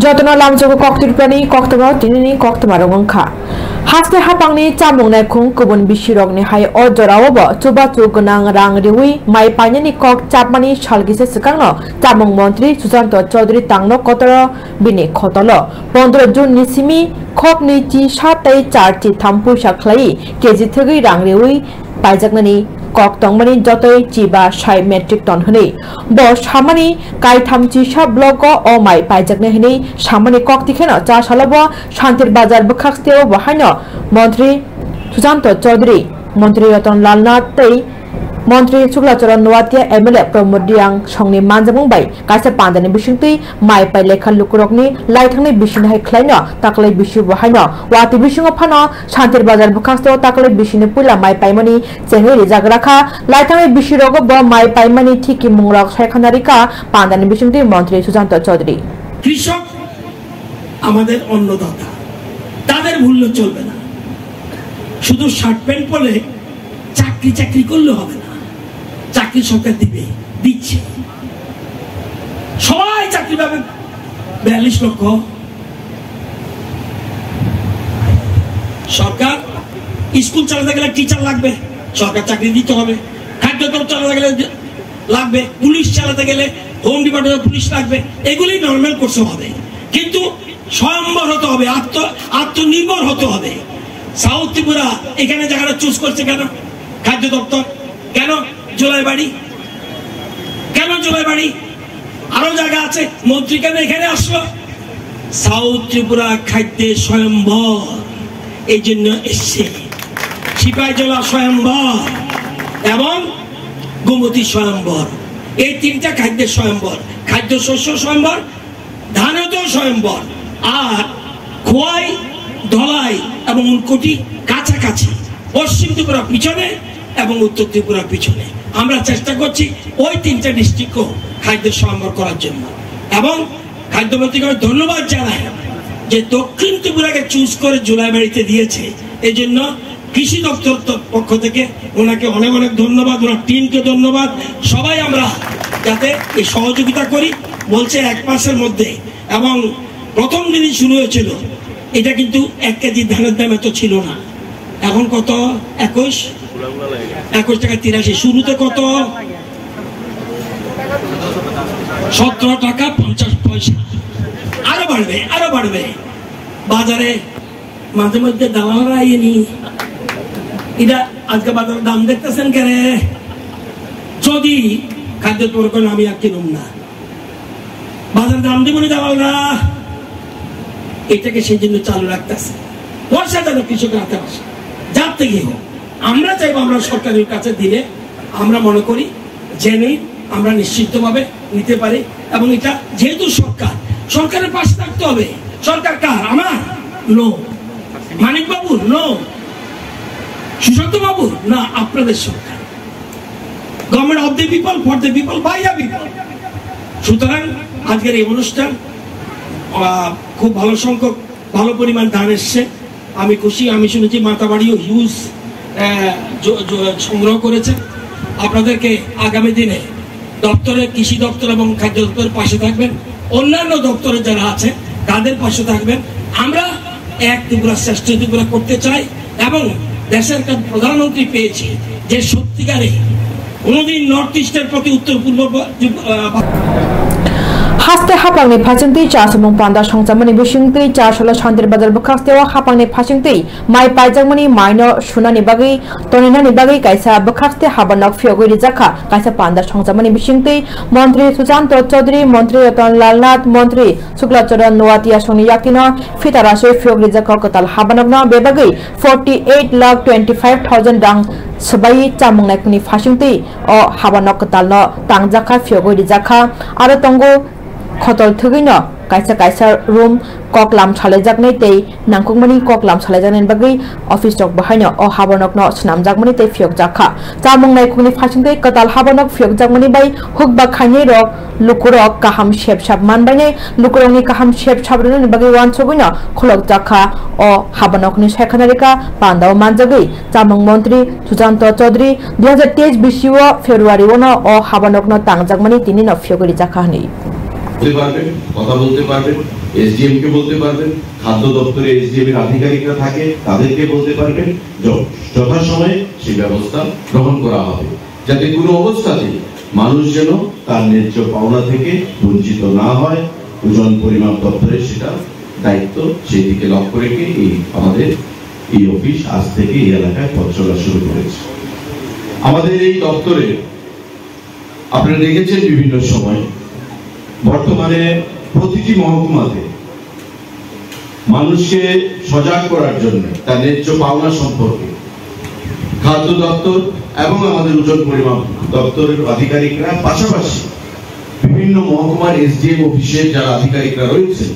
Jotona lamjogo koktirpani koktama tinini koktamarongongkha Hasne hapangni chamungna khung kubun bisirogni hai ojorawobo chubachu gonang rang riwi mai painani kok chapmani salgise sikangno chamung mantri Susanto Chaudhary tangno kotoro bini khotolo 15 June ni simi khokni chi 7 tai 4 chi thampu saklai keji thegi rang riwi paijaknani kok tongmani jotoi chiba 6 metric ton hni bo samani kai thamchi sa block o mai paijakne hni samani kok tikheno cha salobo Shantir Bazar bukhakteo bahano মন্ত্রী সুশান্ত চৌধুরী মন্ত্রী রতন লাল নাথ তৈ মন্ত্রী Shuklacharan Noatia MLA Pramod Reang সংনি মানজামুংবাই কাইসা পান্দানি বিসিংতৈ মাই পাই লেখা লুকুরকনি লাইথাंनि बिसिनि हाय ख्लायनो ताकलै बिसि बहायनो वाति बिसिङो फानो शान्तिर बाजार बुखांस्तेव ताकलै बिसिनि पुला माइ पाइमानि चेंगै जाग्राखा लाइथांनि बिसिरगो ब माइ पाइमानि थिकि मुंरक सायखानारिका पान्दानि बिसिंतৈ মন্ত্রী সুশান্ত চৌধুরী কৃষক আমাদের অন্নদাতা তাদের ভুললে চলবে না শুধু শার্ট প্যান্ট পরে চাকরি করলে হবে না চাকরি সরকার দিবে দিচ্ছে সবাই চাকরি পাবে 42 লক্ষ সরকার স্কুল চালাতে গেলে টিচার লাগবে সরকার চাকরি দিতে হবে খাদ্য দর চালাতে গেলে লাগবে পুলিশ চালাতে গেলে হোম ডিপার্টমেন্টের পুলিশ লাগবে এগুলি নরমাল কোর্স হবে কিন্তু স্বয়ম্বর হতে হবে আত্মনির্ভর হতে হবে সাউথ ত্রিপুরা এখানে জায়গাটা চুজ করছে কেন খাদ্য দপ্তর কেন জুলাইবাড়ি আরো জায়গা আছে মন্ত্রী কেন এখানে আসলো সাউথ ত্রিপুরা খাদ্যে স্বয়ম্বর এই জন্য এসছে সিপাহীজলা স্বয়ম্বর এবং গোমতী স্বয়ম্বর এই তিনটা খাদ্যের স্বয়ম্বর খাদ্য শস্য স্বয়ম্বর ধানতেও স্বয়ম্বর আর খোয়াই ধলাই এবং উনকোটি কাছাকাছি পশ্চিম ত্রিপুরা পিছনে এবং উত্তর ত্রিপুরা পিছনে আমরা চেষ্টা করছি ওই তিনটা ডিস্ট্রিক্টও খাদ্য স্বয়ম্বর করার জন্য এবং খাদ্যমন্ত্রীকে ধন্যবাদ জানাই যে দক্ষিণ ত্রিপুরাকে চুজ করে জুলাইবাড়িতে দিয়েছে এই জন্য কৃষি দপ্তর পক্ষ থেকে ওনাকে অনেক অনেক ধন্যবাদ ওনার টিমকে ধন্যবাদ সবাই আমরা যাতে এই সহযোগিতা করি বলছে 1 মাসের মধ্যে এবং প্রথম দিনই শুরু হয়েছিল এটা কিন্তু 1 কেজি ধানের দাম এত ছিল না এখন কত 21 টাকা 83 শুরুতে কত 17 টাকা 50 পয়সা আরো বাড়বে বাজারে মাঝে মধ্যে দালালরা আইনি এটা আজকে বাজারের দাম দেখতেছেন কেন যদি খাদ্য দ্রব্য আমি আর কিনুম না বাজারের দাম দিব না দালালরা এটাকে সেই জন্য চালু রাখতেছে পয়সা যেন কৃষকের হাতে আসে যার থেকে হোক আমরা চাইবো আমরা সরকারের কাছে দিলে আমরা মনে করি জেনে আমরা নিশ্চিতভাবে নিতে পারি এবং এটা যেহেতু সরকারের পাশে থাকতে হবে সরকার কার আমার নো মানিক বাবুর নো সুশান্ত বাবুর না আপনাদের সরকার government of the people for the people by the people সুতরাং আজকের এই অনুষ্ঠান খুব ভালো সংখ্যক ভালো পরিমাণ ধান এসছে আমি খুশি আমি শুনেছি মাতাবাড়িও হিউজ সংগ্রহ করেছে আপনাদেরকে আগামী দিনে দপ্তরের কৃষি দপ্তর এবং খাদ্য দপ্তরের পাশে থাকবেন, অন্যান্য দপ্তরে যারা আছে তাদের পাশে থাকবেন। আমরা এক ত্রিপুরা শ্রেষ্ঠ ত্রিপুরা করতে চাই এবং দেশের প্রধানমন্ত্রী পেয়েছি যে সত্যিকারে কোনোদিন নর্থ ইস্টের প্রতি উত্তর পূর্ব হাসতে হাপাংনি ফাচিংতৈ চা সমং পান্ডা সংজামনি বিসিংতৈ চা সলা শান্তির বাজার বখাস্তেও হাপাংনি ফাচিংতৈ মাই পাইজাংমনি মাইनो सुनानि बागै तनिनानि बागै काइसा बखास्ते हाबानक फियोगै रिजाखा काइसा पांडा संजामनि बिसिंतै मन्त्री सुशांत चौधरी मन्त्री रतनलाल नाथ मन्त्री शुक्लाचरण नोवातिया सोनि याकिनो फितारासै फियोग रिजाखा कताल हाबानकनो बेबागै 48,25,000 रां सबाई चामुंनायखनि फासिंतै अ हाबानक कतालनो तांजाखा फियोगै रिजाखा आरो तंगो खतल थगैनो काइसा काइसा रूम ककलाम सालायजागनाय तै नांकुमनि ककलाम सालायजानायनि बागै अफिस रक बाहायनो अ हाबानकनो स्नामजागमनि तै फियक जाखा चामुंनाय खुनि फासिंतै कताल हाबानक फियक जागमनि बाय हुकबा खायनै रक लुकुरक काहाम शेपसाब मानबायनै लुकुरंनि काहाम शेपसाबनि बागै वानसगैनो खलक जाखा अ हाबानकनि सायखानारिका पान्दाव मानजागै चामुं मन्त्री सुशांत चौधरी 2023 बिसिव फेब्रुवारि वन अ हाबानकनो तांजागमनि तिनिनो फियगरि जाखा हनै কথা বলতে পারবেন, এসডিএম কে বলতে পারবেন, খাদ্য দপ্তরে এসডিএম এর আধিকারিকরা থাকে তাদেরকে বলতে পারবেন, যথাসময়ে সেই ব্যবস্থা গ্রহণ করা হবে যাতে কোনো অবস্থাতে মানুষ যেন তার ন্যায্য পাওনা থেকে বঞ্চিত না হয়। ওজন পরিমাপ দপ্তরের সেটা দায়িত্ব, সেই দিকে লক্ষ্য রেখে আমাদের এই অফিস আজ থেকে এই এলাকায় পথ চলা শুরু করেছে। আমাদের এই দপ্তরে আপনারা দেখেছেন বিভিন্ন সময় বর্তমানে প্রতিটি মহকুমাতে মানুষকে সজাগ করার জন্য তার ন্যায্য পাওনা সম্পর্কে খাদ্য দপ্তর এবং আমাদের ওজন পরিমাপ দপ্তরের আধিকারিকরা পাশাপাশি বিভিন্ন মহকুমার এসডিএম অফিসের যারা আধিকারিকরা রয়েছেন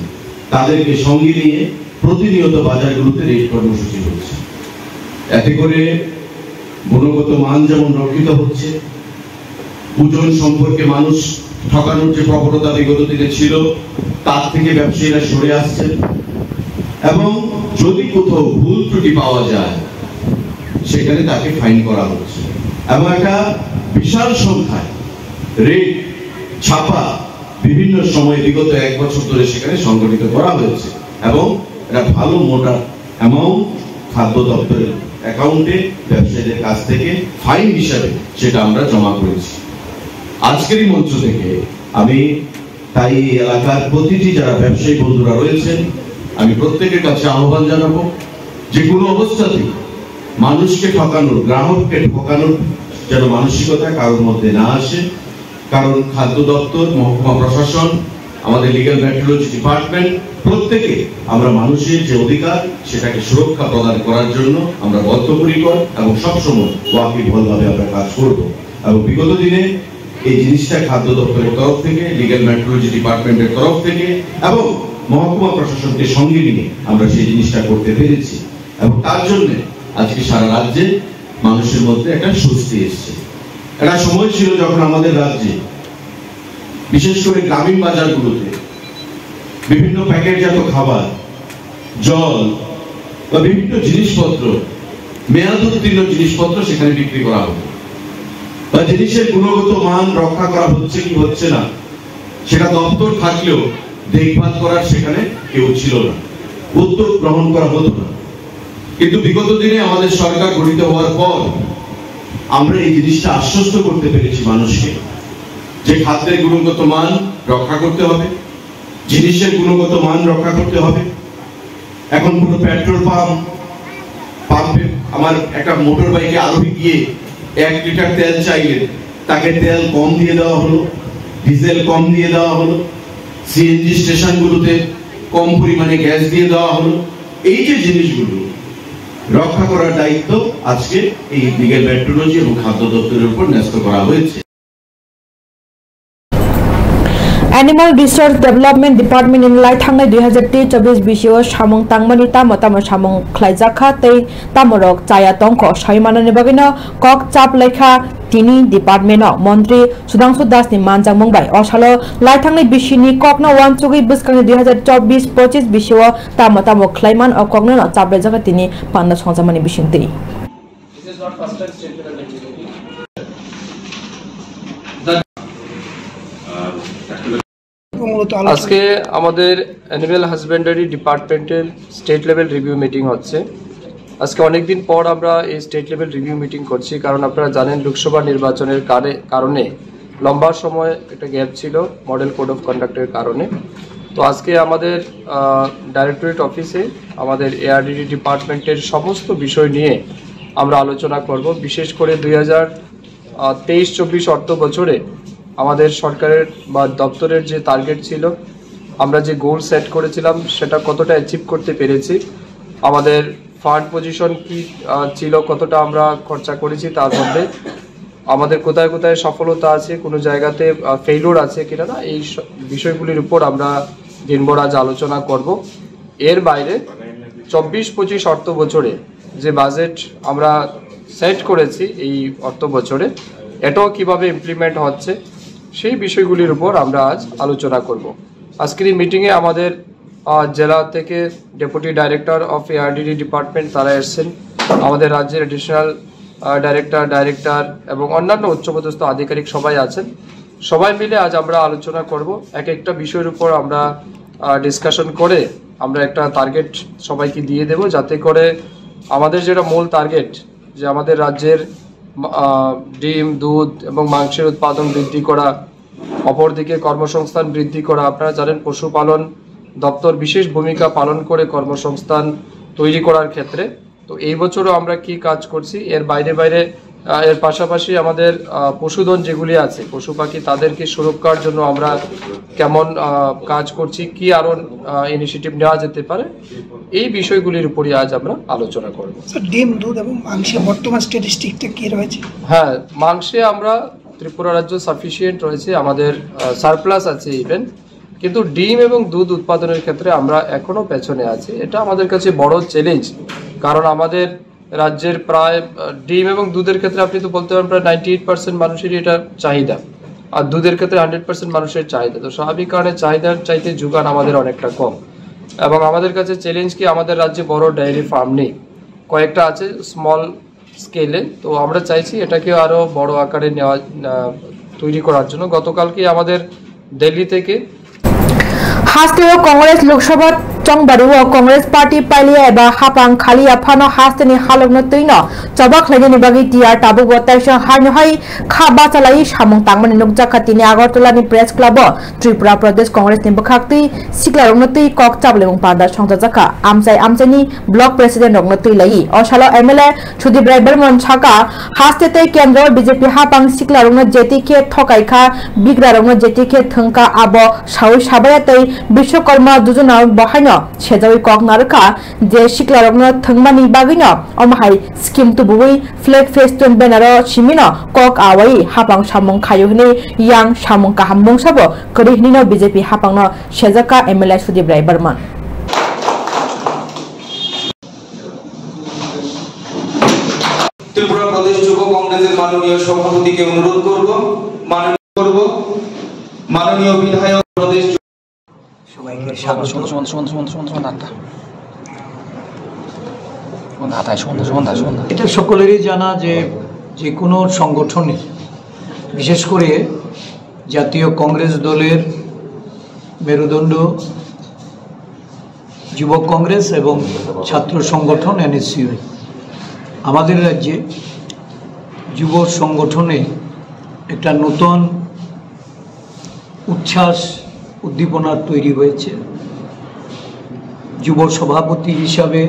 তাদেরকে সঙ্গে নিয়ে প্রতিনিয়ত বাজারগুলোতে রেড কর্মসূচি হচ্ছে। এতে করে গুণগত মান যেমন রক্ষিত হচ্ছে, ওজন সম্পর্কে মানুষ ঠকানোর যে প্রবণতা বিগত দিনে ছিল তার থেকে ব্যবসায়ীরা সরে আসছেন এবং যদি কোথাও ভুল ত্রুটি পাওয়া যায় সেখানে তাকে ফাইন করা হচ্ছে এবং একটা বিশাল সংখ্যায় রেট ছাপা বিভিন্ন সময় বিগত 1 বছর ধরে সেখানে সংগঠিত করা হয়েছে এবং একটা ভালো মোটা অ্যামাউন্ট খাদ্য দপ্তরের অ্যাকাউন্টে ব্যবসায়ীদের কাছ থেকে ফাইন হিসাবে সেটা আমরা জমা করেছি। আজকের এই মঞ্চ থেকে আমি তাই এলাকার প্রতিটি যারা ব্যবসায়ী বন্ধুরা রয়েছেন আমি প্রত্যেকের কাছে আহ্বান জানাবো যে কোনো অবস্থাতে মানুষকে ঠকানোর, গ্রাহককে ঠকানোর যেন মানসিকতা কারোর মধ্যে না আসে। কারণ খাদ্য দপ্তর, মহকুমা প্রশাসন, আমাদের লিগ্যাল মেট্রোলজি ডিপার্টমেন্ট প্রত্যেকে আমরা মানুষের যে অধিকার সেটাকে সুরক্ষা প্রদান করার জন্য আমরা বদ্ধপরিকর এবং সবসময় ওয়াকিবহালভাবে আমরা কাজ করব। এবং বিগত দিনে এই জিনিসটা খাদ্য দপ্তরের তরফ থেকে, লিগ্যাল মেট্রোলজি ডিপার্টমেন্টের তরফ থেকে এবং মহকুমা প্রশাসনকে সঙ্গে নিয়ে আমরা সেই জিনিসটা করতে পেরেছি এবং তার জন্য আজকে সারা রাজ্যে মানুষের মধ্যে একটা স্বস্তি এসেছে। একটা সময় ছিল যখন আমাদের রাজ্যে বিশেষ করে গ্রামীণ বাজারগুলোতে বিভিন্ন প্যাকেটজাত খাবার, জল বা বিভিন্ন জিনিসপত্র, মেয়াদ উত্তীর্ণ জিনিসপত্র সেখানে বিক্রি করা হতো বা জিনিসের গুণগত মান রক্ষা করা হচ্ছে কি হচ্ছে না সেটা দপ্তর থাকলেও দেখভাল করার সেখানে কেউ ছিল না, উদ্যোগ গ্রহণ করা হতো না। কিন্তু বিগত দিনে আমাদের সরকার গঠিত হওয়ার পর আমরা এই জিনিসটা আশ্বস্ত করতে পেরেছি মানুষকে যে খাদ্যের গুণগত মান রক্ষা করতে হবে, জিনিসের গুণগত মান রক্ষা করতে হবে। এখন পুরো পেট্রোল পাম্পে আমার একটা মোটর বাইকে আরোহী গিয়ে 1 লিটার তেল চাইলে তাকে তেল কম দিয়ে দেওয়া হলো, ডিজেল কম দিয়ে দেওয়া হলো, সিএনজি স্টেশনগুলোতে কম পরিমাণে গ্যাস দিয়ে দেওয়া হলো। এই যে জিনিসগুলো রক্ষা করার দায়িত্ব আজকে এই লিগ্যাল মেট্রোলজি এবং খাদ্য দপ্তরের উপর ন্যস্ত করা হয়েছে। Animal Research Development Department in Laithang 2023 BCO Shamong Tangmani Tamo Shamong Klaizaka Tei Tamorok Chaya Tongko Shaimana Nebagino Kok Chap Lekha Tini Department Mantri Sudangsu Das ni Manjang Mumbai Oshalo Laithang Bishini Kokno Wansugi Buskang 2024 BCO Tamo Klaiman or Kogno Chap Lejaka Tini Panda Sonsamani Bishinti. This is not first time state level activity. মূলত আজকে আমাদের animal husbandry ডিপার্টমেন্টের state level review meeting হচ্ছে। আজকে অনেকদিন পর আমরা এই স্টেট লেভেল রিভিউ মিটিং করছি, কারণ আপনারা জানেন লোকসভা নির্বাচনের কারণে লম্বা সময় একটা গ্যাপ ছিল মডেল কোড অফ কন্ডাক্টের কারণে। তো আজকে আমাদের ডাইরেক্টরেট অফিসে আমাদের এআরডিডি ডিপার্টমেন্টের সমস্ত বিষয় নিয়ে আমরা আলোচনা করব। বিশেষ করে 2023-24 অর্থ বছরে আমাদের সরকারের বা দপ্তরের যে টার্গেট ছিল, আমরা যে গোল সেট করেছিলাম সেটা কতটা অ্যাচিভ করতে পেরেছি, আমাদের ফান্ড পজিশন কি ছিল, কতটা আমরা খরচা করেছি, তার মধ্যে আমাদের কোথায় কোথায় সফলতা আছে, কোনো জায়গাতে ফেইলিওর আছে কিনা না, এই বিষয়গুলির উপর আমরা দিনভর আজ আলোচনা করব। এর বাইরে 24-25 অর্থ বছরে যে বাজেট আমরা সেট করেছি এই অর্থ বছরে, এটাও কিভাবে ইমপ্লিমেন্ট হচ্ছে সেই বিষয়গুলির উপর আমরা আজ আলোচনা করব। আজকের এই মিটিংয়ে আমাদের জেলা থেকে deputy director of ARDD department তারা এসেছেন, আমাদের রাজ্যের অ্যাডিশনাল ডাইরেক্টর এবং অন্যান্য উচ্চপদস্থ আধিকারিক সবাই আছেন। সবাই মিলে আজ আমরা আলোচনা করব, এক একটা বিষয়ের উপর আমরা ডিসকাশন করে আমরা একটা টার্গেট সবাইকে দিয়ে দেব, যাতে করে আমাদের যেটা মূল টার্গেট যে আমাদের রাজ্যের ডিম, দুধ এবং মাংসের উৎপাদন বৃদ্ধি করা, অপরদিকে কর্মসংস্থান বৃদ্ধি করা। আপনারা জানেন পশুপালন দপ্তর বিশেষ ভূমিকা পালন করে কর্মসংস্থান তৈরি করার ক্ষেত্রে। তো এই বছরও আমরা কি কাজ করছি, এর বাইরে এর পাশাপাশি আমাদের পশুধন যেগুলি আছে, পশু পাখি, তাদেরকে সুরক্ষার জন্য আমরা কেমন কাজ করছি, কি আরো ইনিশিয়েটিভ নেওয়া যেতে পারে, এই বিষয়গুলির উপরই আজ আমরা আলোচনা করব। ডিম, দুধ এবং মাংসের বর্তমান স্ট্যাটিস্টিকটা কি রয়েছে? হ্যাঁ, মাংসে আমরা ত্রিপুরা রাজ্য সাফিসিয়েন্ট রয়েছে, আমাদের সারপ্লাস আছে ইভেন, কিন্তু ডিম এবং দুধ উৎপাদনের ক্ষেত্রে আমরা এখনো পেছনে আছি। এটা আমাদের কাছে বড় চ্যালেঞ্জ, কারণ আমাদের রাজ্যের প্রায় ডিম এবং দুধের ক্ষেত্রে আপনি তো বলতে পারেন প্রায় 98% মানুষেরই এটা চাহিদা, আর দুধের ক্ষেত্রে 100% মানুষের চাহিদা। তো স্বাভাবিক কারণে চাহিদার চাইতে যোগান আমাদের অনেকটা কম, এবং আমাদের কাছে চ্যালেঞ্জ কি আমাদের রাজ্যে বড় ডেয়ারি ফার্ম নেই, কয়েকটা আছে স্মল স্কেলে। তো আমরা চাইছি এটাকে আরো বড় আকারে তৈরি করার জন্য। গতকালকে আমাদের দিল্লি থেকে হাস্তে কংগ্রেস লোকসভা চংবারু কংগ্রেস পার্টি পাইলিয়া এবা হাপাং খালিয়া ফানো হাস্তেনি হালগনো তৈনো চবা খ্লাইনি বাগি টিআর টাবুক তাইসং হাইনহাই খাবা চালাই সামং তাংমানি নুকজাখাতিनि আগরতলাनि প্রেস ক্লাব ত্রিপুরা প্রদেশ কংগ্রেস नि বখাক্তি সিকলারংনো তৈ কক চাবলেং পাদা সংজাজাকা আমচাইনি ব্লক প্রেসিডেন্ট রংনো তৈ লাই অশালো এমএলএ সুদীপ রায় বর্মন ছাকা হাস্তেতে কেন্দ্র বিজেপি হাপাং সিকলারংনো জেটিকে ঠকাইখা বিগ্রারংনো জেটিকে থংকা আব সাউই সাবায়াতৈ বিশ্বকর্মা যোজনা বহাইনো সেজাউই কক নারকা যে সিকলারংনো থংমানি বাগিনো অমহাই স্কিম তুবুই ফ্ল্যাগ ফেস্টুন ব্যানার সিমিনো কক আওয়াই হাপাং সামং খায়ুহনি ইয়াং সামং কাহামং সাবো করিহনিনো বিজেপি হাপাংনো সেজাকা এমএলএ সুদীপ রায় বর্মন। ত্রিপুরা প্রদেশ যুব কংগ্রেসের মাননীয় সভাপতিকে অনুরোধ করব, মাননীয় বিধায়ক প্রদেশ এটা সকলেরই জানা যে যে কোনো সংগঠনে, বিশেষ করে জাতীয় কংগ্রেস দলের মেরুদণ্ড যুবক কংগ্রেস এবং ছাত্র সংগঠন এনএসইউআই, আমাদের রাজ্যে যুব সংগঠনে একটা নতুন উচ্ছ্বাস উদ্দীপনার তৈরি হয়েছে। যুব সভাপতি হিসাবে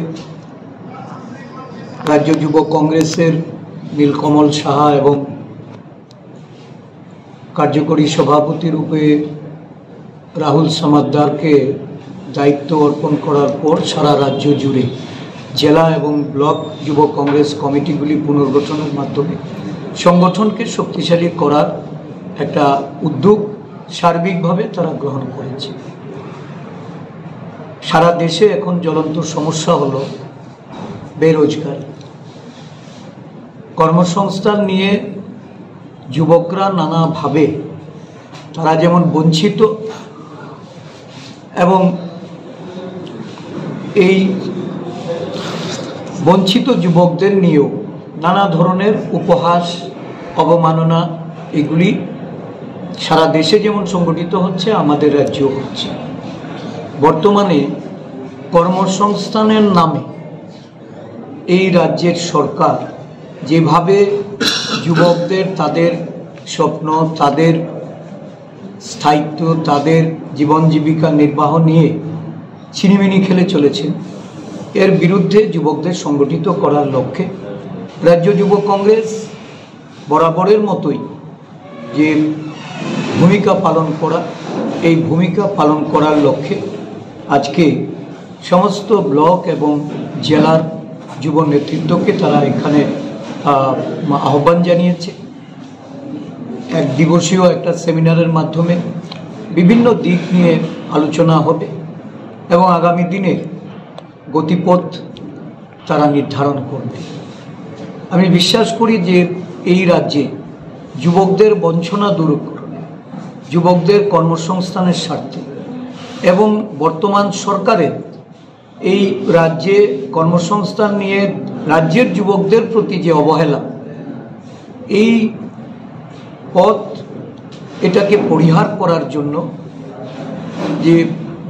রাজ্য যুব কংগ্রেসের নীলকমল সাহা এবং কার্যকরী সভাপতি রূপে রাহুল সমাদ্দারকে দায়িত্ব অর্পণ করার পর সারা রাজ্য জুড়ে জেলা এবং ব্লক যুব কংগ্রেস কমিটিগুলি পুনর্গঠনের মাধ্যমে সংগঠনকে শক্তিশালী করার একটা উদ্যোগ সার্বিকভাবে তারা গ্রহণ করেছে। সারা দেশে এখন জ্বলন্ত সমস্যা হলো বেরোজগারি। কর্মসংস্থান নিয়ে যুবকরা নানাভাবে তারা যেমন বঞ্চিত, এবং এই বঞ্চিত যুবকদের নিয়েও নানা ধরনের উপহাস, অবমাননা এগুলি সারা দেশে যেমন সংগঠিত হচ্ছে আমাদের রাজ্যেও হচ্ছে। বর্তমানে কর্মসংস্থানের নামে এই রাজ্যের সরকার যেভাবে যুবকদের তাদের স্বপ্ন, তাদের স্থায়িত্ব, তাদের জীবন জীবিকা নির্বাহ নিয়ে ছিনিমিনি খেলে চলেছেন, এর বিরুদ্ধে যুবকদের সংগঠিত করার লক্ষ্যে রাজ্য যুব কংগ্রেস বরাবরের মতোই যে ভূমিকা পালন করা, এই ভূমিকা পালন করার লক্ষ্যে আজকে সমস্ত ব্লক এবং জেলার যুব নেতৃত্বকে তারা এখানে আহ্বান জানিয়েছে। এক দিবসীয় একটা সেমিনারের মাধ্যমে বিভিন্ন দিক নিয়ে আলোচনা হবে এবং আগামী দিনে গতিপথ তারা নির্ধারণ করবে। আমি বিশ্বাস করি যে এই রাজ্যে যুবকদের বঞ্চনা দূরীকরণে, যুবকদের কর্মসংস্থানের স্বার্থে এবং বর্তমান সরকারের এই রাজ্যে কর্মসংস্থান নিয়ে রাজ্যের যুবকদের প্রতি যে অবহেলা, এই পথ এটাকে পরিহার করার জন্য যে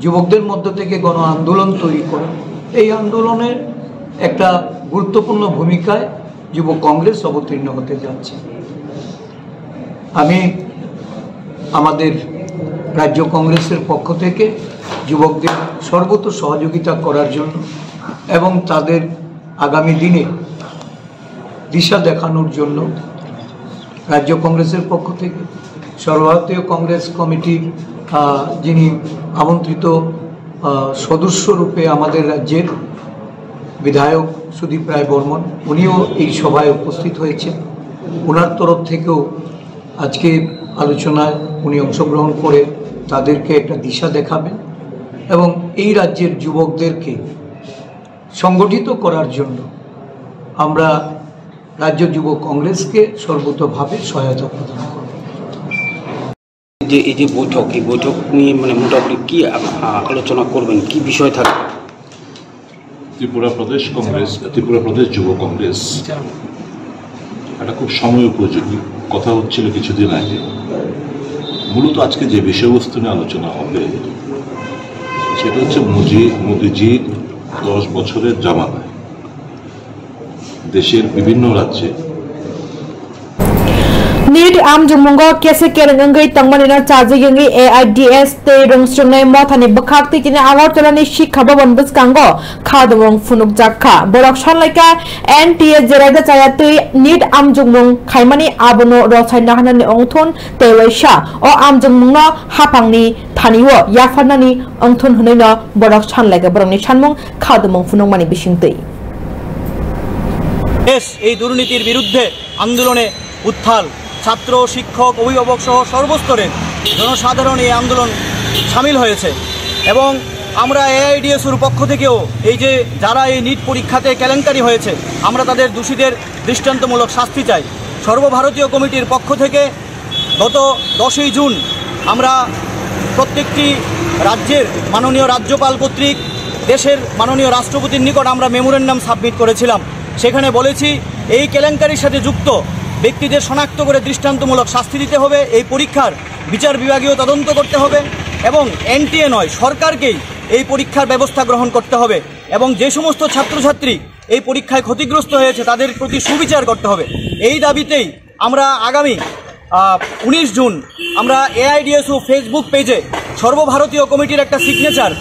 যুবকদের মধ্য থেকে গণ আন্দোলন তৈরি করা, এই আন্দোলনের একটা গুরুত্বপূর্ণ ভূমিকায় যুব কংগ্রেস অবতীর্ণ হতে যাচ্ছে। আমি আমাদের রাজ্য কংগ্রেসের পক্ষ থেকে যুবকদের সর্বত সহযোগিতা করার জন্য এবং তাদের আগামী দিনে দিশা দেখানোর জন্য রাজ্য কংগ্রেসের পক্ষ থেকে সর্বভারতীয় কংগ্রেস কমিটির যিনি আমন্ত্রিত সদস্য রূপে আমাদের রাজ্যের বিধায়ক সুদীপ রায় বর্মন, উনিও এই সভায় উপস্থিত হয়েছেন। ওনার তরফ থেকেও আজকে আলোচনায় উনি অংশগ্রহণ করে তাদেরকে একটা দিশা দেখাবেন এবং এই রাজ্যের যুবকদেরকে সংগঠিত করার জন্য আমরা রাজ্য যুব কংগ্রেসকে সর্বতোভাবে সহায়তা প্রদান করব। এই যে বৈঠক, এই বৈঠক নিয়ে মানে মোটামুটি কি আলোচনা করবেন, কি বিষয় থাকবে? ত্রিপুরা প্রদেশ কংগ্রেস, ত্রিপুরা প্রদেশ যুব কংগ্রেস একটা খুব সময় উপযোগী কথা হচ্ছিল কিছুদিন আগে। মূলত আজকে যে বিষয়বস্তু নিয়ে আলোচনা হবে সেটা হচ্ছে মোদিজির 10 বছরের জামানায় দেশের বিভিন্ন রাজ্যে नीट आम जुमुंगो केसे केरंगै तंगमनिना चाजिगंगै AIDS ते रंगस्रंगै मथानि बखाक्ति तिने आगरतलानि शिक्षा भवन बसकांगो खादमं फुनुक जाखा बरक सानलाइका NTA जेरायदा चायातै नीट आम जुमुंग खाइमानि आबनो रसायना हानानि अंथन तेवैसा ओ आम जुमुंगनो हाफांनि थानियो याफानानि अंथन होनैनो बरक सानलाइका बरकनि सानमुं खादमं फुनुकमानि बिसिंतै এই দুর্নীতির বিরুদ্ধে আন্দোলনে উত্থাল ছাত্র, শিক্ষক, অভিভাবক সহ সর্বস্তরের জনসাধারণ এই আন্দোলন সামিল হয়েছে এবং আমরা AIDSUর পক্ষ থেকেও এই যে যারা এই নিট পরীক্ষাতে কেলেঙ্কারি হয়েছে আমরা তাদের দোষীদের দৃষ্টান্তমূলক শাস্তি চাই। সর্বভারতীয় কমিটির পক্ষ থেকে গত 10ই জুন আমরা প্রত্যেকটি রাজ্যের মাননীয় রাজ্যপাল কর্তৃক দেশের মাননীয় রাষ্ট্রপতির নিকট আমরা মেমোরেন্ডাম সাবমিট করেছিলাম। সেখানে বলেছি এই কেলেঙ্কারির সাথে যুক্ত ব্যক্তিদের শনাক্ত করে দৃষ্টান্তমূলক শাস্তি দিতে হবে, এই পরীক্ষার বিচার বিভাগীয় তদন্ত করতে হবে এবং NTA নয় সরকারকেই এই পরীক্ষার ব্যবস্থা গ্রহণ করতে হবে এবং যে সমস্ত ছাত্রছাত্রী এই পরীক্ষায় ক্ষতিগ্রস্ত হয়েছে তাদের প্রতি সুবিচার করতে হবে। এই দাবিতেই আমরা আগামী 19 জুন আমরা AIDSU ফেসবুক পেজে সর্বভারতীয় কমিটির একটা সিগনেচার,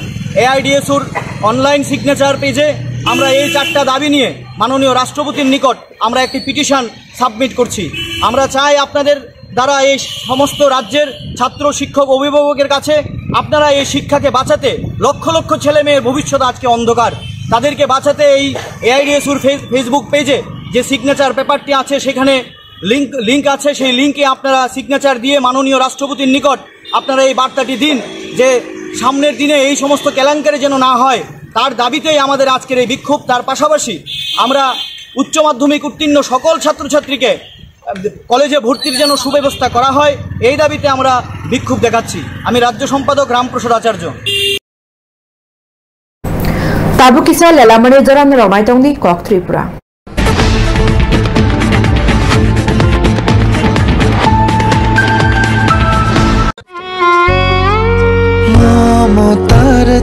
AIDSUর অনলাইন সিগনেচার পেজে আমরা এই 4টা দাবি নিয়ে মাননীয় রাষ্ট্রপতির নিকট আমরা একটি পিটিশন সাবমিট করছি। আমরা চাই আপনাদের দ্বারা এই সমস্ত রাজ্যের ছাত্র, শিক্ষক, অভিভাবকের কাছে আপনারা এই শিক্ষাকে বাঁচাতে, লক্ষ লক্ষ ছেলে মেয়ের ভবিষ্যৎ আজকে অন্ধকার, তাদেরকে বাঁচাতে এই AIDSUর ফেসবুক পেজে যে সিগনেচার পেপারটি আছে সেখানে লিঙ্ক আছে, সেই লিঙ্কে আপনারা সিগনেচার দিয়ে মাননীয় রাষ্ট্রপতির নিকট আপনারা এই বার্তাটি দিন যে সামনের দিনে এই সমস্ত কেলেঙ্কারি যেন না হয়, তার দাবিতেই আমাদের আজকের এই বিক্ষোভ। তার পাশাপাশি আমরা উচ্চ মাধ্যমিক উত্তীর্ণ সকল ছাত্রছাত্রীকে কলেজে ভর্তির যেন সুব্যবস্থা করা হয়, এই দাবিতে আমরা বিক্ষোভ দেখাচ্ছি। আমি রাজ্য সম্পাদক রামপ্রসাদ আচার্য। তাবুকিসা লেলামণি জরান রমাইতংদি কক ত্রিপুরা।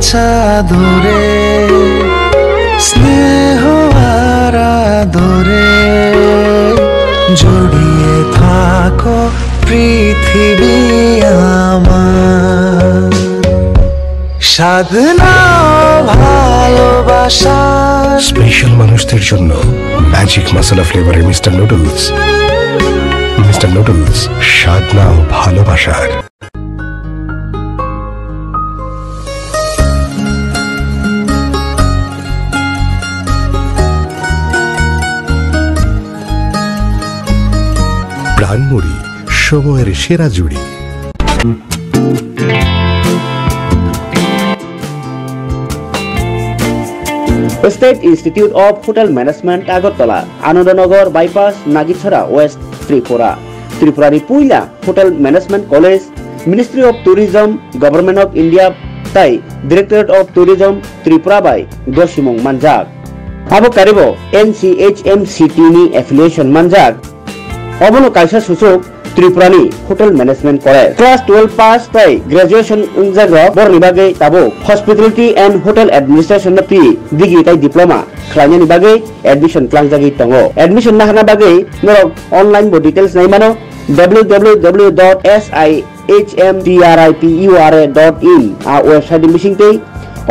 চাদরে স্নেহ আর আদরে জড়িয়ে থাকো পৃথিবী আমার সাধনা ভালোবাসা স্পেশাল মানুষদের জন্য ম্যাজিক মশলা ফ্লেভারের মিস্টার নুডলস স্বাদ নাও ভালোবাসার প্রাণমুড়ি সময়ের সেরা জুড়ি state institute of hotel management Agartala Anandanagar bypass Nagichhara west Tripura ত্রিপুরারি পুইলা hotel management college ministry of tourism government of India তাই ডিরেক্টরেট অফ ট্যুরিজম ত্রিপুরা বাই গসিমং মানজাক আবো কারিব NCHMCT নি এফিলিয়েশন মানজাক অবনো কাইসা সুসুক ত্রিপুরানি হোটেল ম্যানেজমেন্ট করে ক্লাস 12 পাস তাই গ্রাজুয়েশন জায়গা বরনি বাগে তাবো হসপিটালিটি এন্ড হোটেল অ্যাডমিনিস্ট্রেশন পি ডিগ্রি তাই ডিপ্লোমা খাইনানি বাগে এডমিশন ক্লাংজাগি তঙ্গ এডমিশন নাহানা বাগে নরক অনলাইন বো ডিটেইলস নাই মানো www.sihmtripura.in আ ওয়েবসাইট মিশিংতে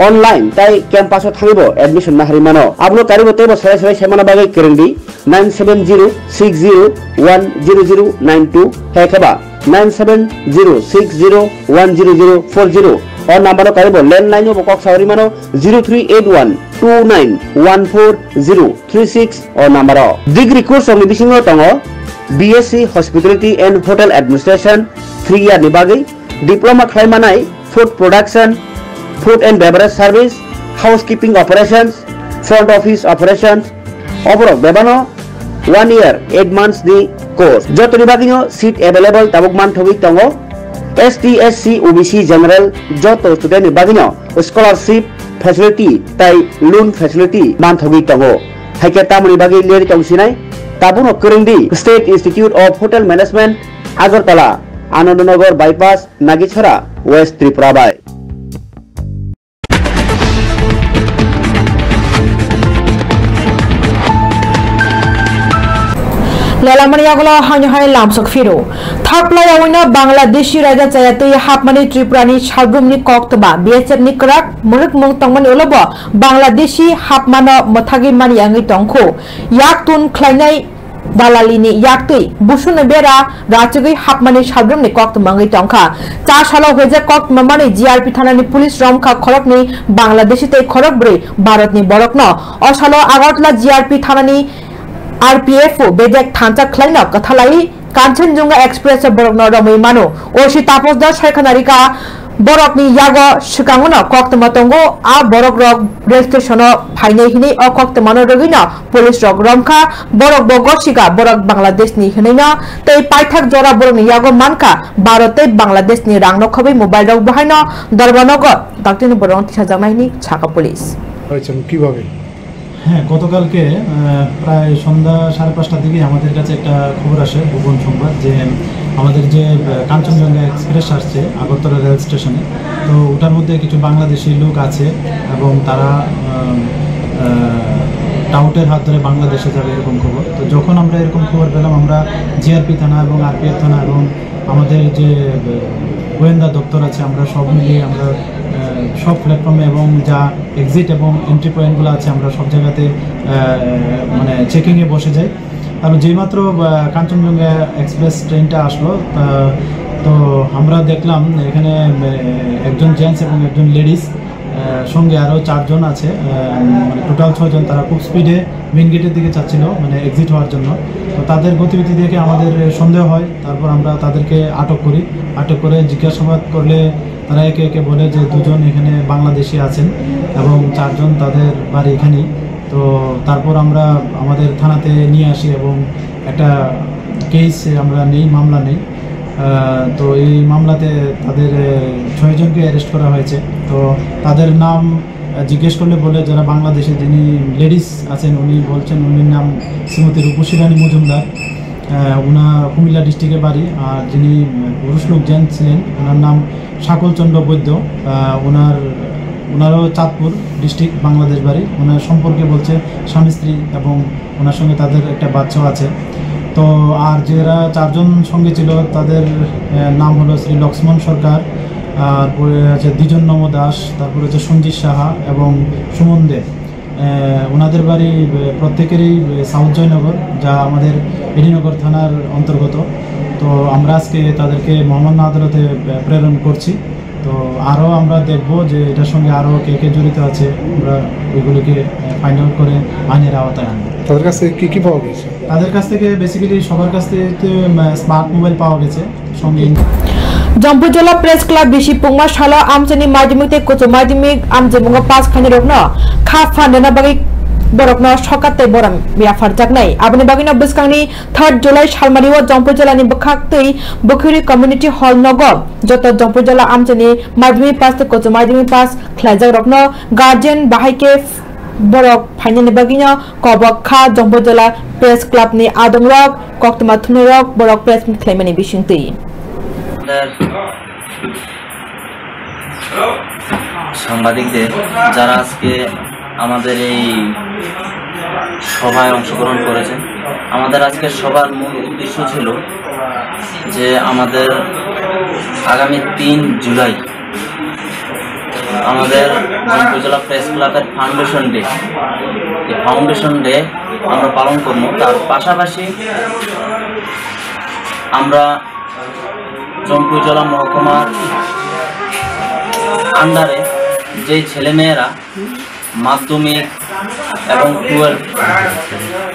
অনলাইন তাই ক্যাম্পাসে থাকিব এডমিশন নাহারি মানো আপনো কারিব তেব সরাই সরাই সেমানা বাগে কেরেন্ডি 9706010092 হেকাবা 9706010040 और नंबर कारिब लैंडलाइन बकक सावरी मानो 0381291436 और नंबर डिग्री कोर्स ऑफ बिसिंग तंगो BSc hospitality and hotel administration 3 year निबागै डिप्लोमा खाइमानाय food production food and beverage service housekeeping operations front office operations overall बेबानो 1 ईयर 8 months दी कोर्स जो निबागिनो सीट अवेलेबल तबक मान थगि तंगो ST SC OBC जनरल जो तो स्टूडेंट निबागिनो स्कॉलरशिप फैसिलिटी ताई लोन फैसिलिटी मान थगि तंगो हाइके तामनि बागि लेरि तंसिनाय ताबुनो करिंदी state institute of hotel management Agartala Anandanagar bypass Nagichhara west Tripura बाय लेलामनि आगला हानि हाय लामसक फिरो थाकलायावना बांग्लादेशी राजा चायाते हापमानि त्रिपुरानि साब्रुमनि कक्तबा बिएचएफनि क्राक मुलुक मुं तंगमनि उलबो बांग्लादेशी हापमानो मथागि मानि आंगि तंखो याकतुन ख्लाइनाय दालालिनि याक्तै बुसुन बेरा राचगै हापमानि साब्रुमनि कक्तमांगै तंखा 4 सालाव होजे कक्तमानि जीआरपी थानानि पुलिस रमखा खरकनि बांग्लादेशी तै खरक ब्रै भारतनि बरकन असालो आगरतला जीआरपी थानानि RPF बेजेक थांचा खलाइना कथालाई कांचनजुंगा एक्सप्रेस बरक नरमै मानो ओसी तापसदा सायखानारिका बरकनि यागो सिकांगनो कक्तमातंगो आ बरक रक रेल स्टेशन फाइनै हिनै अ कक्तमानो रगिना पुलिस रक रमखा बरक बगसिका बरक बांग्लादेशनि हिनैना तै पाइथाक जरा बरकनि यागो मानका भारतै बांग्लादेशनि रांनो खबै मोबाइल रक बहायनो दरबानगो डाक्टरनि बरक तिसाजानायनि छाका पुलिस আচ্ছা কিভাবে হ্যাঁ গতকালকে প্রায় সন্ধ্যা 5:30টার দিকে আমাদের কাছে একটা খবর আসে গোপন সংবাদ যে আমাদের যে কাঞ্চনজঙ্ঘা এক্সপ্রেস আসছে আগরতলা রেল স্টেশনে তো ওটার মধ্যে কিছু বাংলাদেশি লোক আছে এবং তারা টাউটের হাত ধরে বাংলাদেশে যাবে এরকম খবর তো যখন আমরা এরকম খবর পেলাম আমরা জিআরপি থানা এবং আরপিএফ থানা এবং আমাদের যে গোয়েন্দা দপ্তর আছে আমরা সব মিলিয়ে আমরা সব প্ল্যাটফর্মে এবং যা এক্সিট এবং এন্ট্রি পয়েন্টগুলো আছে আমরা সব জায়গাতে মানে চেকিংয়ে বসে যাই কারণ যেইমাত্র কাঞ্চনজঙ্ঘা এক্সপ্রেস ট্রেনটা আসলো তো আমরা দেখলাম এখানে একজন জেন্টস এবং একজন লেডিস সঙ্গে আরও 4 জন আছে মানে টোটাল 6 জন তারা খুব স্পিডে মেন গেটের দিকে যাচ্ছিল মানে এক্সিট হওয়ার জন্য তো তাদের গতিবিধি দেখে আমাদের সন্দেহ হয় তারপর আমরা তাদেরকে আটক করি আটক করে জিজ্ঞাসাবাদ করলে তারা একে একে বলে যে 2 জন এখানে বাংলাদেশি আছেন এবং 4 জন তাদের বাড়ি এখানেই তো তারপর আমরা আমাদের থানাতে নিয়ে আসি এবং একটা কেস আমরা নেই মামলা নেই তো এই মামলাতে তাদের 6 জনকে অ্যারেস্ট করা হয়েছে তো তাদের নাম জিজ্ঞেস করলে বলে যারা বাংলাদেশে যিনি লেডিস আছেন উনি বলছেন উনির নাম শ্রীমতী রূপসী রানী মজুমদার ওনার কুমিল্লা ডিস্ট্রিক্টের বাড়ি আর যিনি পুরুষ লোক জেন্টস ছিলেন ওনার নাম শাকল চন্দ্র বৈদ্য ওনার ওনারও চাঁদপুর ডিস্ট্রিক্ট, বাংলাদেশ বাড়ি। ওনার সম্পর্কে বলছে স্বামী স্ত্রী এবং ওনার সঙ্গে তাদের একটা বাচ্চাও আছে। তো আর যারা 4 জন সঙ্গে ছিল তাদের নাম হলো শ্রী লক্ষ্মণ সরকার, তারপরে আছে দ্বিজন নম দাস, তারপরে হচ্ছে সঞ্জিত সাহা এবং সুমন দে। ওনাদের বাড়ি প্রত্যেকেরই সাউথ জয়নগর, যা আমাদের এডিনগর থানার অন্তর্গত। তো আমরা আজকে তাদেরকে মহামান্য আদালতে প্রেরণ করছি। তো আরও আমরা দেখব যে এটার সঙ্গে আরও কে কে জড়িত আছে, আমরা ওইগুলোকে ফাইন্ড আউট করে আইনের আওতায় আনবো। তাদের কাছ থেকে কী পাওয়া গেছে? তাদের কাছ থেকে বেসিক্যালি সবার কাছ থেকে স্মার্ট মোবাইল পাওয়া গেছে সঙ্গে। জম্পু জেলা প্রেস ক্লাব বিশি পুংমা সালা আমচনি মাধ্যমিক কোচ মাধ্যমিক আমজেমুঙ্গ 5 খানি রকনো খা ফান্ডনা বাগै বরকনো সকাতে বরাম বিয়াফার জাগনাই আবনি বাগিনা বসকাंगनि 3 जुलाई सालमारिव जम्पु जिल्लानि बखाक्तै बखुरी कम्युनिटी हल नगर जत जम्पु जिल्ला आमचनि माध्यमिक पास कोच माध्यमिक पास ख्लाइजाक रकनो गार्जियन बाहायके बरक फाइनानि बागिना कबक खा जम्पु जिल्ला प्रेस क्लाबनि आदंरक कक्तमा थुनरक बरक प्रेस ख्लाइमानि बिसिंतै সাংবাদিকদের যারা আজকে আমাদের এই সভায় অংশগ্রহণ করেছেন। আমাদের আজকে সবার মূল উদ্দেশ্য ছিল যে আমাদের আগামী 3 জুলাই আমাদের জম্পু জেলা প্রেস ক্লাবের ফাউন্ডেশন ডে, এই ফাউন্ডেশন ডে আমরা পালন করব। তার পাশাপাশি আমরা জম্পু জেলা মহকুমার আন্ডারে যে ছেলেমেয়েরা মাধ্যমিক এবং 12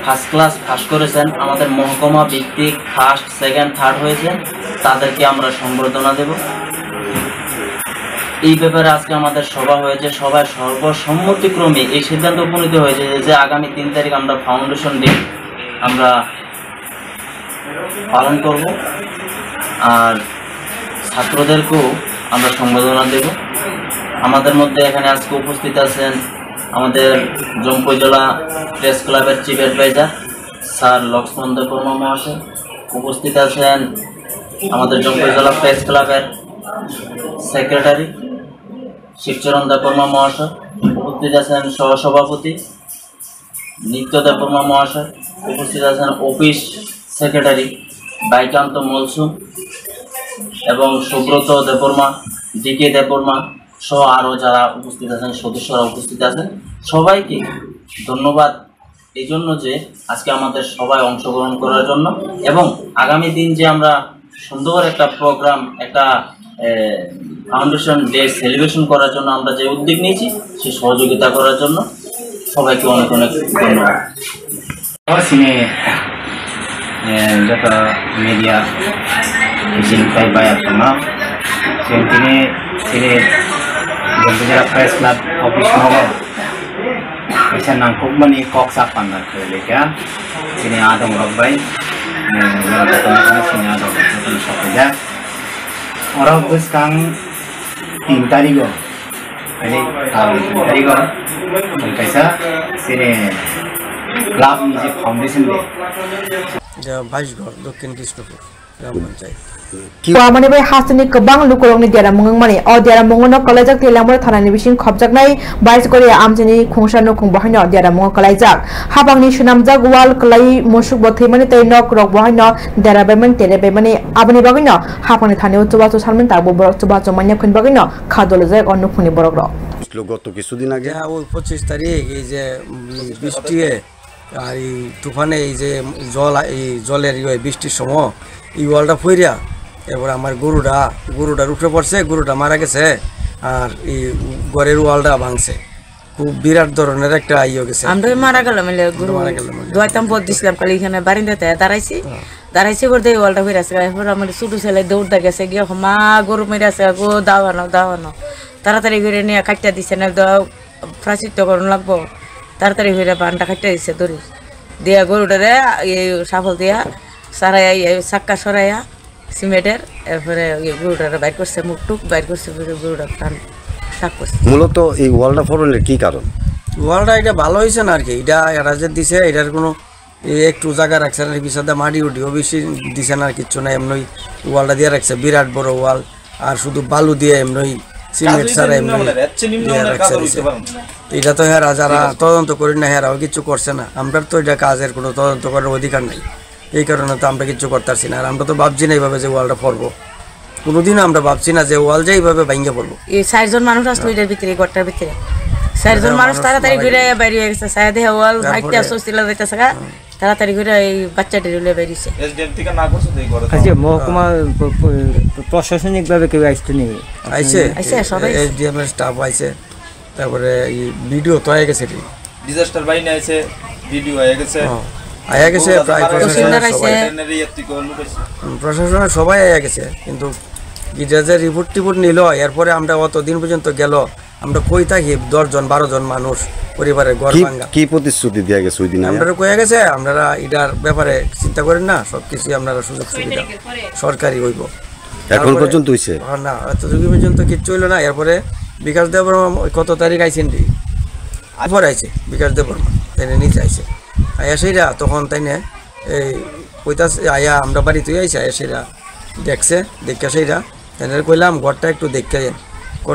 ফার্স্ট ক্লাস পাস করেছেন, আমাদের মহকুমা ভিত্তিক ফার্স্ট, সেকেন্ড, থার্ড হয়েছে, তাদেরকে আমরা সম্বর্ধনা দেব। এই ব্যাপারে আজকে আমাদের সভা হয়েছে। সবাই সর্বসম্মতিক্রমে এই সিদ্ধান্ত উপনীত হয়েছে যে আগামী 3 তারিখ আমরা ফাউন্ডেশন ডে আমরা পালন করব, আর ছাত্রদেরকেও আমরা সম্বর্ধনা দেব। আমাদের মধ্যে এখানে আজকে উপস্থিত আছেন আমাদের জম্পু জেলা প্রেস ক্লাবের chief adviser sir Lakshman Debbarma মহাশয়, উপস্থিত আছেন আমাদের জম্পু জেলা প্রেস ক্লাবের সেক্রেটারি শিবচরণ দেববর্মা মহাশয়, উপস্থিত আছেন সহসভাপতি নিত্য দেববর্মা মহাশয়, উপস্থিত আছেন অফিস সেক্রেটারি বাইকান্ত মলসুম এবং সুব্রত দেববর্মা, ডিকে দেববর্মা সহ আরও যারা উপস্থিত আছেন, সদস্যরা উপস্থিত আছেন। সবাইকে ধন্যবাদ এই জন্য যে আজকে আমাদের সবাই অংশগ্রহণ করার জন্য, এবং আগামী দিন যে আমরা সুন্দর একটা প্রোগ্রাম, একটা ফাউন্ডেশন ডে সেলিব্রেশন করার জন্য আমরা যে উদ্যোগ নিয়েছি, সেই সহযোগিতা করার জন্য সবাইকে অনেক অনেক ধন্যবাদ। sini jata media izin kai bayar sama sini Jompu Jela Press Club office nomor bisa nangkuk bani kok sapan dah kelekan sini ada orang baik teman-teman sini ada orang sahaja orang bus kang 3 tarik go ini tahu 3 tarik go kaisa sini club ni je foundation deh Bajgor Dokkin Krishnapur গ্রাম panchayat Kuamani bai hasani kebang lukurong ni diara mungeng mani o diara mungono kalajak tilamur thanani bising khobjaknai bais kori amjini khungsano khung bahino diara mungo kalajak habangni sunamjak wal kalai musuk bothimani tei nok rok bahino diara baiman tere baimani abani bagino habangni thani uchubachu salmin tabu borok chubachu manya khun bagino khadolajak onnu khuni borok rok গত কিছুদিন আগে ওই 25 তারিখ এই যে বৃষ্টি আর এই তুফানে এই যে জলের বৃষ্টির সময় এই ওয়ালটা ফইরা এরপর আমার গরুটার উপরে পড়ছে, গরুটা মারা গেছে আর এই ঘরের ওয়ালটা ভাঙছে। খুব বিরাট ধরনের একটা ইয়ে গেছে। আমরা মারা গেলাম গরু দোয়াইতাম পথ দিছিলাম কালি এখানে বারিন্দাতে দাঁড়াইছি বলতে ওয়ালটা ফিরে আসে। এরপর আমার ছোট ছেলে দৌড়টা গেছে গিয়ে মা গরু মেরে আসে গো দাওয়ানো তাড়াতাড়ি করে নিয়ে কাটটা দিছে না প্রাচিত্য করুন লাগবো তাড়াতাড়ি করে পানটা কাটটা দিচ্ছে দড়ি দিয়া গরুটারে সাফল দিয়া সারাইয়া চাক্কা সরাইয়া সিমেন্টের এরপরে গরুটারে বাইর করছে মুখ টুক বাইর করছে গরুটা প্রাণ সাক করছে। মূলত এই ওয়ালটা ফোরনের কি কারণ? ওয়ালটা এটা ভালো হয়েছে না আর কি, এটা এরা যে দিছে এটার কোনো একটু জায়গা রাখছে না, পিছাতে মাটি উঠিও বেশি দিছে না আর কিচ্ছু না, এমনি ওয়ালটা দিয়ে রাখছে বিরাট বড় ওয়াল আর শুধু বালু দিয়ে এমনি সিমেন্ট ছাড়া এটা তো হেরা যারা তদন্ত করি না হেরাও কিছু করছে না। আমরা তো এটা কাজের কোনো তদন্ত করার অধিকার নেই, এই কারণে তো আমরা কিছু করতে পারছি না। আর আমরা তো ভাবছি না এইভাবে যে ওয়ালটা পড়বো, কোনোদিনও আমরা ভাবছি না যে ওয়াল যে এইভাবে ভাঙিয়ে পড়বো। এই 4 জন মানুষ আসলো এটার ভিতরে, ঘরটার ভিতরে 4 জন মানুষ তাড়াতাড়ি ঘুরে বাইরে হয়ে গেছে। সায়া দেহে ওয়াল ভাইতে আসছিল যাইতেছে গা, তাড়াতাড়ি ঘুরে এই বাচ্চাটি রুলে বেরিয়েছে। আচ্ছা, মহকুমা প্রশাসনিকভাবে কেউ আসতে নেই? আইছে সবাই, এসডিএম এর স্টাফ আইছে, তারপরে এই ভিডিও তো আয়া গেছে, ডিজাস্টার বাইনে আছে, ভিডিও আয়া গেছে, প্রায় প্রশাসনের সবাই আয়া গেছে। কিন্তু গির্জাজের রিপোর্ট নিল, এরপরে আমরা অত দিন পর্যন্ত গেল, আমরা কই থাকি 10 জন 12 জন মানুষ পরিবারের ঘর ভাঙা। কি প্রতিশ্রুতি দেয়া গেছে ওই দিন? আমরা কয়ে গেছে আপনারা এটার ব্যাপারে চিন্তা করেন না, সবকিছু আপনারা সুযোগ সুবিধা সরকারি হইব। এখন পর্যন্ত হইছে না, এতটুকু পর্যন্ত কিচ্ছু হইল না। এরপরে বিকাশ দেববর্মা কত তারিখ আইছেন পরে আইছে, বিকাশ দেববর্মা তাই নিচে আইছে আয়া সেইরা, তখন তাই না এই কইতাছে আয়া আমরা বাড়িতে আইছে, আয়া সেইরা দেখছে, দেখা সেইরা তাই কইলাম ঘরটা একটু দেখে যান।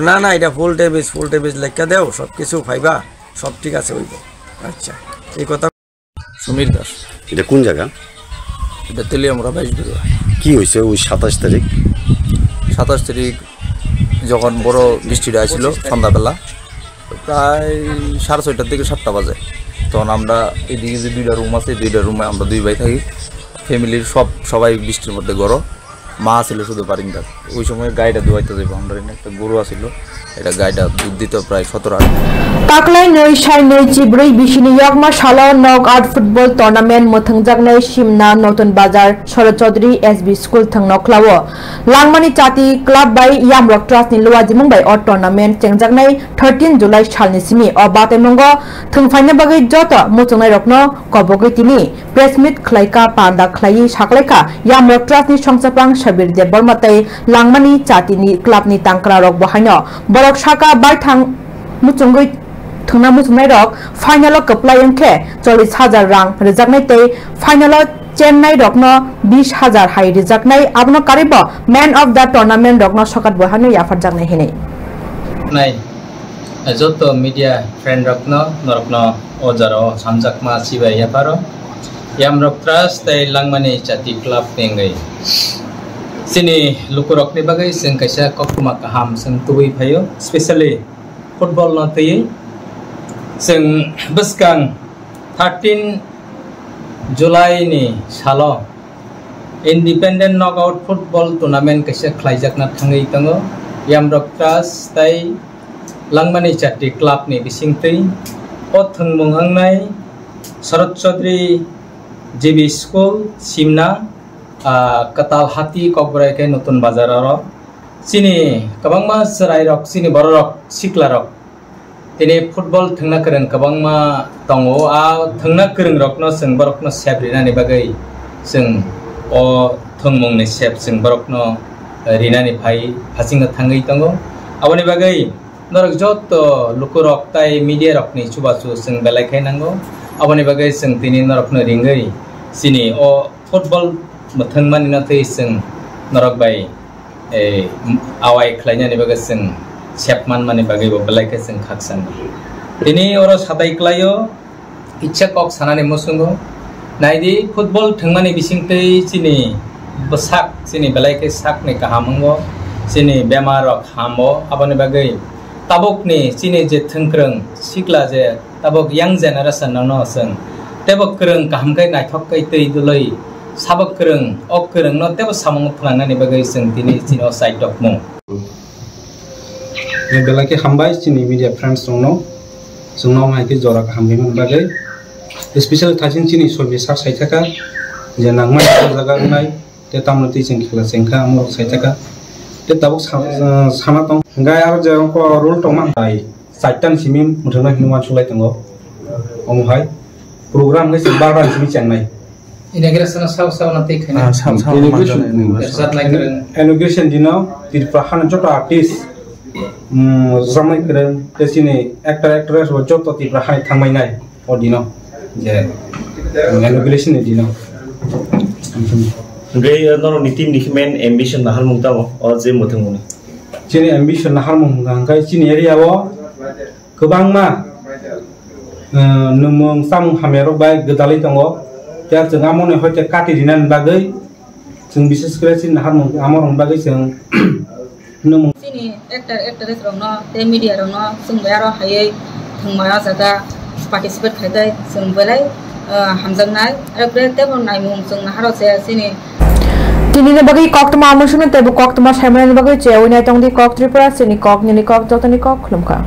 না না, এটা ফুল টেবিজ লেখা দেও, সব কিছু পাইবা, সব ঠিক আছে হইব। আচ্ছা, এই কথা। সমীর দাস। এটা কোন জায়গা? এটা তেলিয়ামরা 22 বিঘা। কি হয়েছে ওই 27 তারিখ? 27 তারিখ যখন বড় বৃষ্টিটা আসছিল সন্ধ্যাবেলা, প্রায় 6:30টার দিকে 7টা বাজে, তখন আমরা এদিকে যে 2টা রুম আছে, 2টা রুমে আমরা 2 ভাই থাকি। ফ্যামিলির সবাই বৃষ্টির মধ্যে গড়, মা ছিল শুধু বারিন্দার। ওই সময় গাইটা ধোয়াইতে যাবো, আমরা একটা গরু আসছিল, এটা গাইটা দুধ দিত প্রায় 17-18। Taklai nei shai nei chibrui bishini yokma shalo nok art football tournament mothangjak simna Notun Bazar Sharad Chaudhary SB School thang noklawo Langmani Chati Club by Yamrok Trust ni luwajimung by or tournament chengjak nai 13 July shalni simi o batemongo thungfaina bagai joto muchungnai rokno kobogoi tini press meet khlaika panda khlai shaklaika Yamrok Trust ni songchapang Shabir Deborma tai Langmani Chati ni club ni tangkra rok bohaino borok shaka bai thang muchungoi thungna muchungnai rok final kaplai angkhe 40,000 rang rejaknai tei final Chennai rokno 20,000 hai rejaknai abno karibo man of the tournament rokno sokat bohanu yafar jaknai hinai nai joto media friend rokno ojaro samjakma sibai yaparo Yamrok Trust tei Langmani Chati Club pengai sini lukurok ni bagai sing kaisa kokuma kaham sing tui phayo especially football na tei sing beskang 13 July ni salo independent knockout football tournament kaisa khlaijak na thangai tango Yamrok Trust tai Langmani Chati Club ni bising tei o thungmung hangnai Sharad Chaudhary JB School Simna Katal Hati Kokbrai ke Notun Bazar aro sini kabangma serai rok sini borok sikla rok tini football thengna kereng kabangma tongo a thengna kereng rokno sing borokno sebrina ni bagai sing o thongmong ni sep sing borokno rina ni bhai phasingna thangai tongo aboni bagai norok jotto lukurok tai media rok ni chubachu sing belai khai nango aboni bagai sing tini norokno ringai sini o football mathangmani na tei sing norok bai awai khlaina ni bagai sing sepman mani bagai bo belai khai sing khaksan tini oro satai klayo ichha kok sanani musungo naidi football thangmani bising tei sini basak sini belai khai sak ni kahamongo sini bemar rok hamo aboni bagai tabok ni sini je thangkrang sikla je tabok young generation no sing tebok kreng kaham kai naithok kai tei dulai sabok kreng ok kreng no tebo samong phlangna ni bagai sing tini sino side dok mo bela ke hambai sini media friends sungno mai ke jora hambi mon bagai special thajin sini sobi sak sai thaka je nangmai jaga nai te tamnoti sing khela sengkha mo sai thaka te tabok sama tong gai ar je ko rule tong man hai saitan simim muthana hinwa chulai tango om hai program ngai sing baran simi chennai inauguration saw nanti khana inauguration dino tir prahan joto artist ramai keren tesini actress wo joto tir prahan thangmai nai odino je inauguration dino gai noro nitim nikmen ambition nahal mungtamo o je muthunguni chini ambition harmong gangkai chini area wo kebang ma numong samung hamero bai gedali tongo tiar jeng amone hoite kati dinan bagai jeng bises kre chini harmong amorong bagai jeng numong sini actors rong no te media rong no sung bayaro hayai thangmaya jaga participate khaidai sung belai hamjang nai apre te bon nai mung sung haro se sini Tini na bagay kok tama amusun na tebo kok tama shaman na bagay che, winay tong di kok tripura sini kok nini kok jota ni kok lumka.